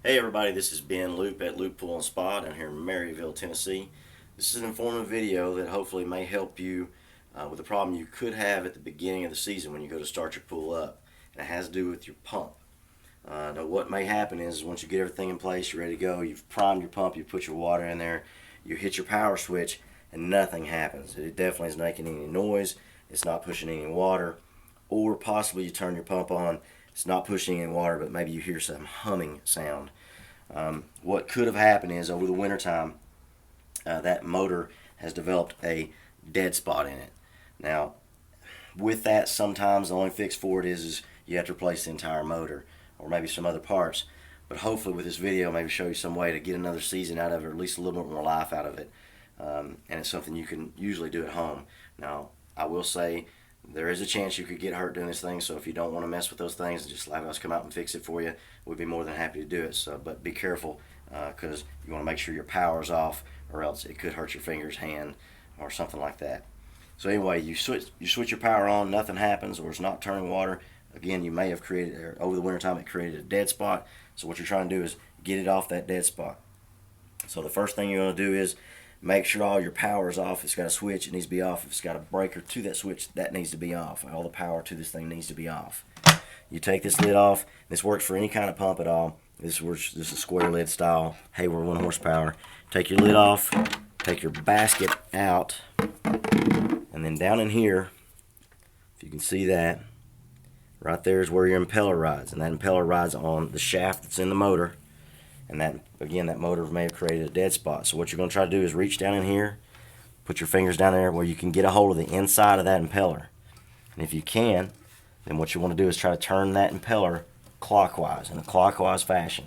Hey everybody, this is Ben Loop at Loop Pool and Spa down here in Maryville, Tennessee. This is an informative video that hopefully may help you with a problem you could have at the beginning of the season when you go to start your pool up. And it has to do with your pump. Now what may happen is once you get everything in place, you're ready to go, you've primed your pump, you put your water in there, you hit your power switch, and nothing happens. It definitely isn't making any noise, it's not pushing any water, or possibly you turn your pump on, it's not pushing any water, but maybe you hear some humming sound. What could have happened is over the wintertime, that motor has developed a dead spot in it. Now, with that, sometimes the only fix for it is you have to replace the entire motor or maybe some other parts. But hopefully, with this video, maybe show you some way to get another season out of it, or at least a little bit more life out of it. And it's something you can usually do at home. Now, I will say there is a chance you could get hurt doing this thing, so if you don't want to mess with those things, just have us come out and fix it for you. We'd be more than happy to do it. So, but be careful because you want to make sure your power's off, or else it could hurt your fingers, hand, or something like that. So anyway, you switch your power on, nothing happens, or it's not turning water. Again, you may have created, or over the wintertime, it created a dead spot. So what you're trying to do is get it off that dead spot. So the first thing you're going to do is make sure all your power is off. If it's got a switch, it needs to be off. If it's got a breaker to that switch, that needs to be off. All the power to this thing needs to be off. You take this lid off. This works for any kind of pump at all. This is square lid style Hayward 1 horsepower. Take your lid off. Take your basket out. And then down in here, if you can see that, right there is where your impeller rides. And that impeller rides on the shaft that's in the motor. And that, again, that motor may have created a dead spot. So what you're going to try to do is reach down in here, put your fingers down there where you can get a hold of the inside of that impeller. And if you can, then what you want to do is try to turn that impeller clockwise, in a clockwise fashion.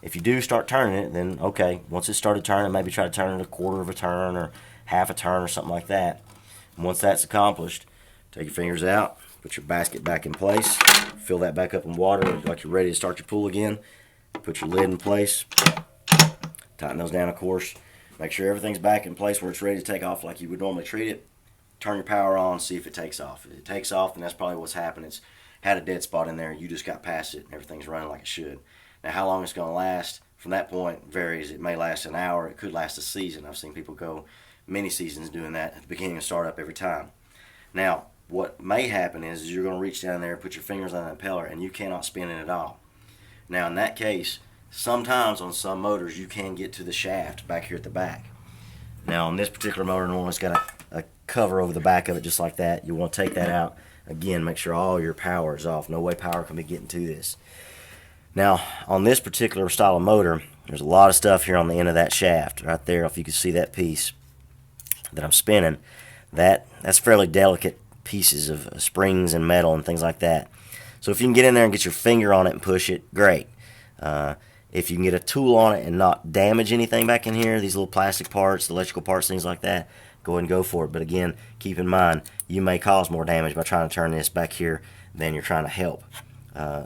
If you do start turning it, then okay, once it started turning, maybe try to turn it a quarter of a turn or half a turn or something like that. And once that's accomplished, take your fingers out, put your basket back in place, fill that back up in water like you're ready to start your pool again. Put your lid in place, tighten those down of course, make sure everything's back in place where it's ready to take off like you would normally treat it. Turn your power on, see if it takes off. If it takes off, then that's probably what's happened. It's had a dead spot in there, you just got past it and everything's running like it should. Now how long it's going to last from that point varies. It may last an hour, it could last a season. I've seen people go many seasons doing that at the beginning of startup every time. Now what may happen is you're going to reach down there, put your fingers on the impeller, and you cannot spin it at all. Now in that case, sometimes on some motors you can get to the shaft back here at the back. Now on this particular motor, normally it's got a cover over the back of it just like that. You want to take that out. Again, make sure all your power is off. No way power can be getting to this. Now on this particular style of motor, there's a lot of stuff here on the end of that shaft. Right there, if you can see that piece that I'm spinning, that's fairly delicate pieces of springs and metal and things like that. So if you can get in there and get your finger on it and push it, great. If you can get a tool on it and not damage anything back in here, these little plastic parts, electrical parts, things like that, go ahead and go for it. But again, keep in mind, you may cause more damage by trying to turn this back here than you're trying to help.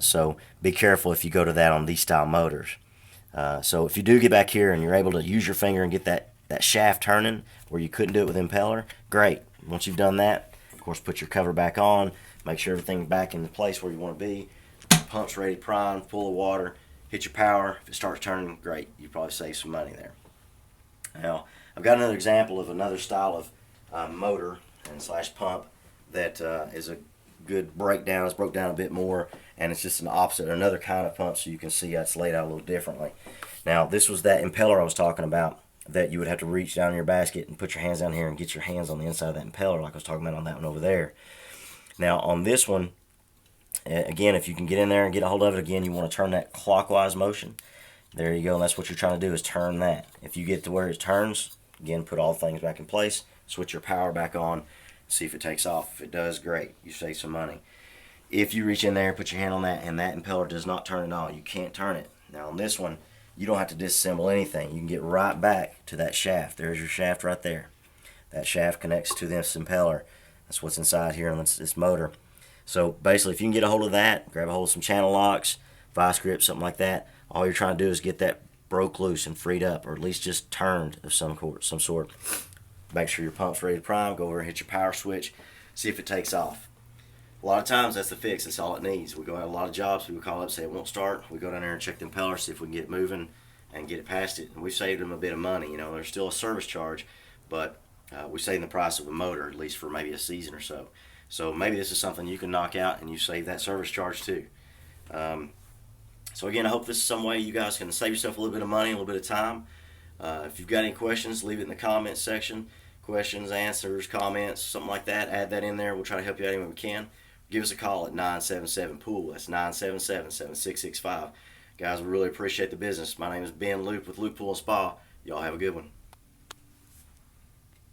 So be careful if you go to that on these style motors. So if you do get back here and you're able to use your finger and get that shaft turning where you couldn't do it with impeller, great. Once you've done that, of course, put your cover back on. Make sure everything's back in the place where you want to be. Pump's ready, primed, full of water. Hit your power. If it starts turning, great. You probably save some money there. Now, I've got another example of another style of motor and slash pump that is a good breakdown. It's broke down a bit more, and it's just an opposite, another kind of pump, so you can see how it's laid out a little differently. Now, this was that impeller I was talking about that you would have to reach down in your basket and put your hands down here and get your hands on the inside of that impeller like I was talking about on that one over there. Now on this one, again, if you can get in there and get a hold of it, again, you want to turn that clockwise motion. There you go, and that's what you're trying to do is turn that. If you get to where it turns, again, put all things back in place, switch your power back on, see if it takes off. If it does, great, you save some money. If you reach in there, put your hand on that, and that impeller does not turn at all, you can't turn it. Now on this one, you don't have to disassemble anything. You can get right back to that shaft. There's your shaft right there. That shaft connects to this impeller. That's what's inside here on this motor. So basically, if you can get a hold of that, grab a hold of some channel locks, vice grips, something like that, all you're trying to do is get that broke loose and freed up, or at least just turned of some sort. Make sure your pump's ready to prime. Go over and hit your power switch. See if it takes off. A lot of times that's the fix. That's all it needs. We go out a lot of jobs. People call up, say it won't start. We go down there and check the impeller, see if we can get it moving and get it past it. And we've saved them a bit of money. You know, there's still a service charge, but we save the price of a motor, at least for maybe a season or so. So maybe this is something you can knock out and you save that service charge too. So again, I hope this is some way you guys can save yourself a little bit of money, a little bit of time. If you've got any questions, leave it in the comments section. Questions, answers, comments, something like that. Add that in there. We'll try to help you out any way we can. Give us a call at 977-POOL. That's 977-7665. Guys, we really appreciate the business. My name is Ben Loop with Loop Pool and Spa. Y'all have a good one.